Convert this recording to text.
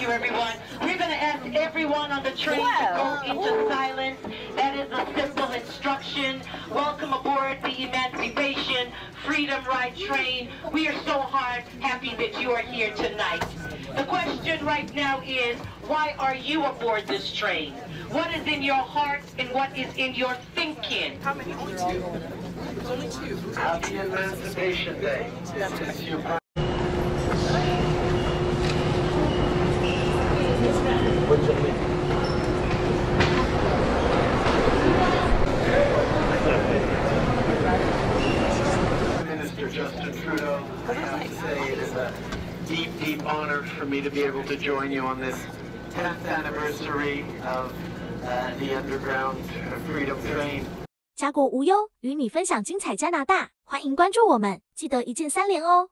you, everyone. We're going to ask everyone on the train to go into silence. That is a simple instruction. Welcome aboard the Emancipation Freedom Ride train. We are so happy that you are here tonight. The question right now is, why are you aboard this train? What is in your heart and what is in your thinking? How many? Only two. Only two. Happy Emancipation Day. Minister Justin Trudeau, I have to say it is a deep, deep honor for me to be able to join you on this 10th anniversary of the Underground Freedom Train. 家国无忧，与你分享精彩加拿大，欢迎关注我们，记得一键3连哦。